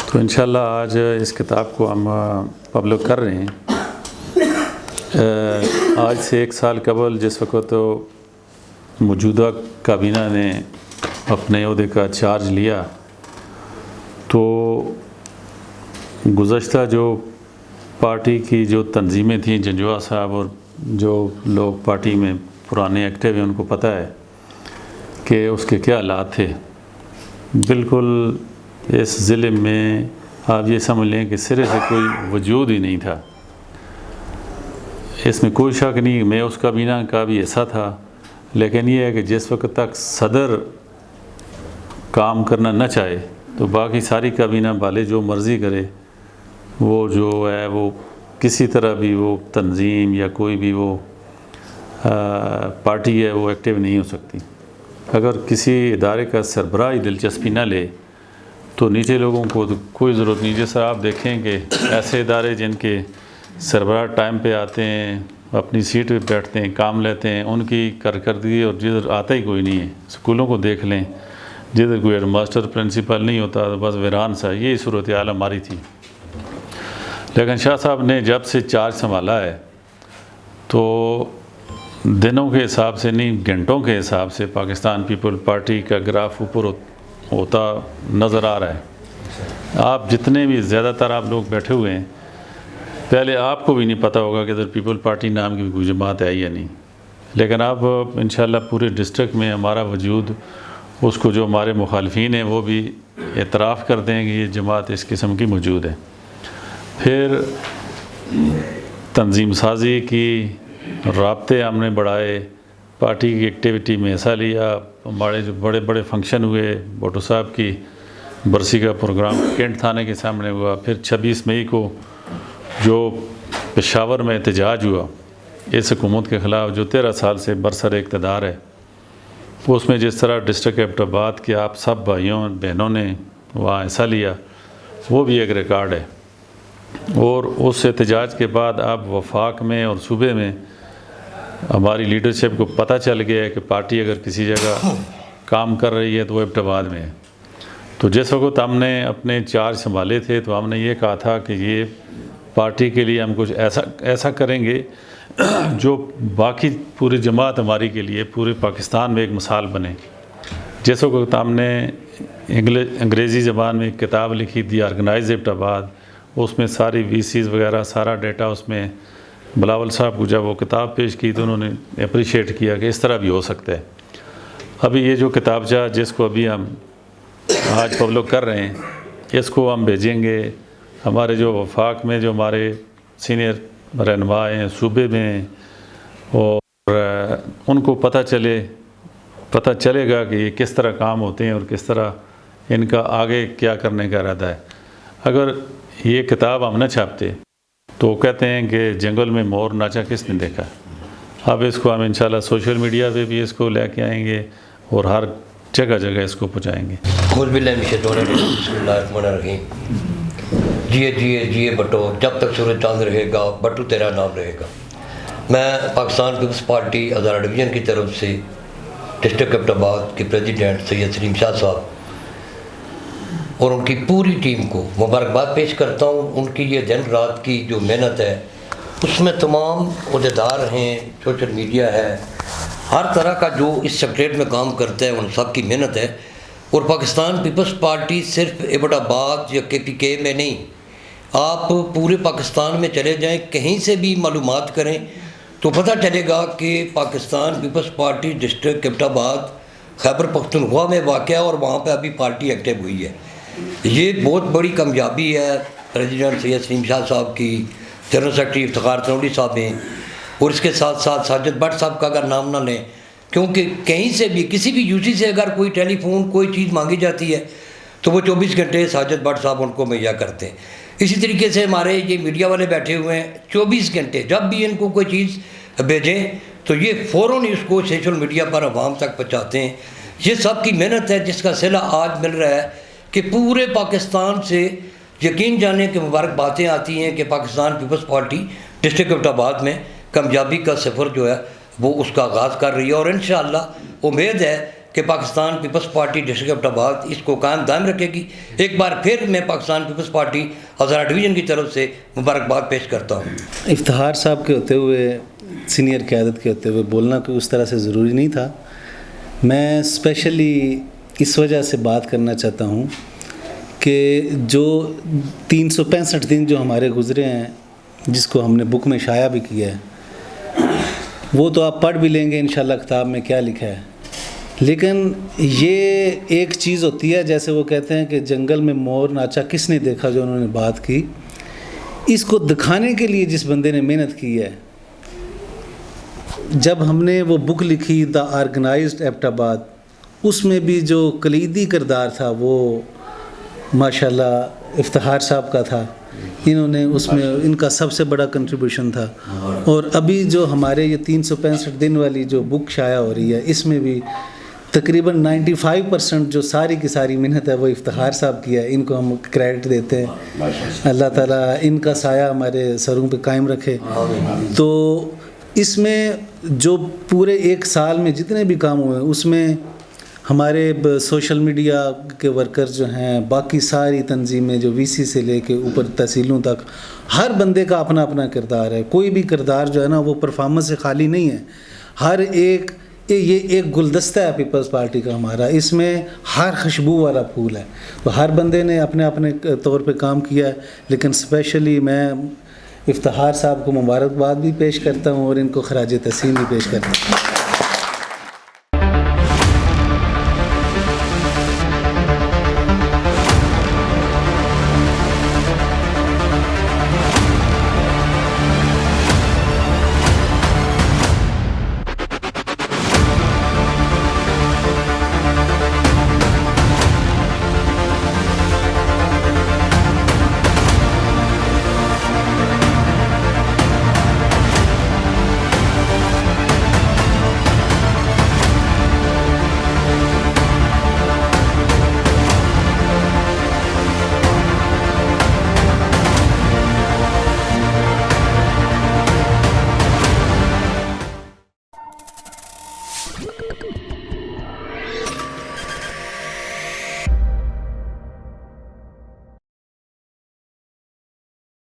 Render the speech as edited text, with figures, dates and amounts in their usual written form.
तो इंशाल्लाह आज इस किताब को हम पब्लिक कर रहे हैं। आज से 1 साल कबल जिस वक़्त तो मौजूदा काबीना ने अपने ओहदे का चार्ज लिया, तो गुज़श्ता जो पार्टी की जो तंजीमें थीं, जंजुआ साहब और जो लोग पार्टी में पुराने एक्टिव हैं उनको पता है कि उसके क्या हालात थे। बिल्कुल इस ज़िले में आप ये समझ लें कि सिरे से कोई वजूद ही नहीं था। इसमें कोई शक नहीं, मैं उस काबीना का भी हिस्सा था। लेकिन ये है कि जिस वक्त तक सदर काम करना न चाहे तो बाकी सारी काबीना वाले जो मर्ज़ी करे, वो जो है वो किसी तरह भी वो तंजीम या कोई भी वो पार्टी है वो एक्टिव नहीं हो सकती। अगर किसी इदारे का सरबराह ही दिलचस्पी न ले तो नीचे लोगों को तो कोई ज़रूरत नहीं। जैसा आप देखें कि ऐसे इदारे जिनके सरबराह टाइम पे आते हैं, अपनी सीट पे बैठते हैं, काम लेते हैं, उनकी कारकर्दगी और जिधर आता ही कोई नहीं है। स्कूलों को देख लें, जिधर कोई हेडमास्टर प्रिंसिपल नहीं होता तो बस वीरान सा, यही सूरत हाल हमारी थी। लेकिन शाह साहब ने जब से चार्ज संभाला है तो दिनों के हिसाब से नहीं, घंटों के हिसाब से पाकिस्तान पीपल पार्टी का ग्राफ ऊपर होता नज़र आ रहा है। आप जितने भी ज़्यादातर आप लोग बैठे हुए हैं, पहले आपको भी नहीं पता होगा कि इधर पीपल पार्टी नाम की कोई जमात है या नहीं। लेकिन अब इंशाल्लाह पूरे डिस्ट्रिक्ट में हमारा वजूद, उसको जो हमारे मुखालफीन हैं वो भी एतराफ़ कर दें कि ये जमात इस किस्म की मौजूद है। फिर तंजीम साजी की राब्ते हमने बढ़ाए, पार्टी की एक्टिविटी में हिस्सा लिया। हमारे जो बड़े बड़े फंक्शन हुए, भुट्टो साहब की बरसी का प्रोग्राम कैंट थाने के सामने हुआ। फिर 26 मई को जो पेशावर में एहतजाज हुआ इस हुकूमत के ख़िलाफ़ जो 13 साल से बरसर इक़्तिदार है, उसमें जिस तरह डिस्ट्रिक्ट एबटाबाद के आप सब भाइयों बहनों ने वहाँ हिस्सा लिया, वो भी एक रिकॉर्ड है। और उस एहतजाज के बाद अब वफाक में और सूबे में हमारी लीडरशिप को पता चल गया है कि पार्टी अगर किसी जगह काम कर रही है तो वो एबटाबाद में है। तो जिस वक्त हमने अपने चार्ज संभाले थे तो हमने ये कहा था कि ये पार्टी के लिए हम कुछ ऐसा करेंगे जो बाकी पूरी जमात हमारी के लिए पूरे पाकिस्तान में एक मिसाल बने। जिस वक्त हमने अंग्रेज़ी ज़बान में एक किताब लिखी थी, ऑर्गेनाइज एबटाबाद, उसमें सारी वीसीज़ वगैरह सारा डेटा, उसमें बिलावल साहब को जब वो किताब पेश की तो उन्होंने अप्रिशिएट किया कि इस तरह भी हो सकता है। अभी ये जो किताबचा जिसको अभी हम आज पब्लिक कर रहे हैं, इसको हम भेजेंगे हमारे जो वफाक में जो हमारे सीनियर रहनुमा हैं सूबे में, और उनको पता चलेगा कि ये किस तरह काम होते हैं और किस तरह इनका आगे क्या करने का इरादा है। अगर ये किताब हम न छापते तो कहते हैं कि जंगल में मोर नाचा किसने देखा। अब इसको हम इंशाल्लाह सोशल मीडिया पे भी इसको लेके आएंगे और हर जगह जगह इसको पहुँचाएँगे। जिए जिए जिए बटो, जब तक सूरज चांद रहेगा बटू तेरा नाम रहेगा। मैं पाकिस्तान पीपल्स पार्टी हज़ारा डिवीज़न की तरफ से डिस्ट्रिक्ट एबटाबाद के प्रेसिडेंट सैयद सलीम शाह साहब और उनकी पूरी टीम को मुबारकबाद पेश करता हूँ। उनकी ये दिन रात की जो मेहनत है उसमें तमाम अहदेदार हैं, सोशल मीडिया है, हर तरह का जो इस सेक्रेट में काम करता है उन सब की मेहनत है। और पाकिस्तान पीपल्स पार्टी सिर्फ एबटाबाद या KPK में नहीं, आप पूरे पाकिस्तान में चले जाएं, कहीं से भी मालूमात करें तो पता चलेगा कि पाकिस्तान पीपल्स पार्टी डिस्ट्रिक्ट एबटाबाद खैबर पख्तूनख्वा में वाक़ है और वहाँ पे अभी पार्टी एक्टिव हुई है। ये बहुत बड़ी कामयाबी है प्रेसिडेंट सैयद सलीम शाह साहब की, जनरल सेक्रेटरी इफ्तिखार तनोड़ी साहब हैं, और इसके साथ साथ साजिद भट्ट साहब का अगर नाम ना लें, क्योंकि कहीं से भी किसी भी UC से अगर कोई टेलीफोन कोई चीज़ मांगी जाती है तो वो 24 घंटे साजिद भट्ट साहब उनको मुहैया करते हैं। इसी तरीके से हमारे ये मीडिया वाले बैठे हुए हैं, 24 घंटे जब भी इनको कोई चीज़ भेजें तो ये फ़ौरन उसको सोशल मीडिया पर आवाम तक पहुँचाते हैं। ये सब की मेहनत है जिसका सिला आज मिल रहा है कि पूरे पाकिस्तान से यकीन जाने की मुबारक बातें आती हैं कि पाकिस्तान पीपल्स पार्टी डिस्ट्रिक्ट एबटाबाद में कामयाबी का सफ़र जो है वो उसका आगाज़ कर रही है। और इंशाअल्लाह उम्मीद है कि पाकिस्तान पीपल्स पार्टी डिस्ट्रिक्ट एबटाबाद इसको कायम दायम रखेगी। एक बार फिर मैं पाकिस्तान पीपल्स पार्टी हज़ारा डिवीज़न की तरफ से मुबारकबाद पेश करता हूँ। इफ्तिखार साहब के होते हुए, सीनियर क़यादत के होते हुए बोलना कोई उस तरह से ज़रूरी नहीं था। मैं स्पेशली इस वजह से बात करना चाहता हूँ कि जो 365 दिन जो हमारे गुज़रे हैं, जिसको हमने बुक में शाया भी किया है, वो तो आप पढ़ भी लेंगे इंशाल्लाह किताब में क्या लिखा है। लेकिन ये एक चीज़ होती है, जैसे वो कहते हैं कि जंगल में मोर नाचा किसने देखा, जो उन्होंने बात की, इसको दिखाने के लिए जिस बंदे ने मेहनत की है। जब हमने वो बुक लिखी द ऑर्गेनाइज्ड एबटाबाद, उसमें भी जो कलीदी किरदार था वो माशाल्लाह इफ्तिखार साहब का था। इन्होंने उसमें इनका सबसे बड़ा कंट्रीब्यूशन था। और अभी जो हमारे ये 365 दिन वाली जो बुक शाया हो रही है, इसमें भी तकरीबन 95% जो सारी की सारी मेहनत है वो इफ्तिखार साहब की है। इनको हम क्रेडिट देते हैं। अल्लाह ताला इनका साया हमारे सरों पे कायम रखे। तो इसमें जो पूरे एक साल में जितने भी काम हुए, उसमें हमारे सोशल मीडिया के वर्कर्स जो हैं, बाकी सारी तंजीमें जो वीसी से लेके ऊपर तहसीलों तक, हर बंदे का अपना अपना किरदार है। कोई भी किरदार जो है ना वो परफॉर्मेंस से खाली नहीं है। हर एक ये एक गुलदस्ता है पीपल्स पार्टी का हमारा, इसमें हर खुशबू वाला फूल है। तो हर बंदे ने अपने अपने तौर पे काम किया है। लेकिन स्पेशली मैं इफ्तिखार साहब को मुबारकबाद भी पेश करता हूँ और इनको खराज तहसीन भी पेश करता हूँ।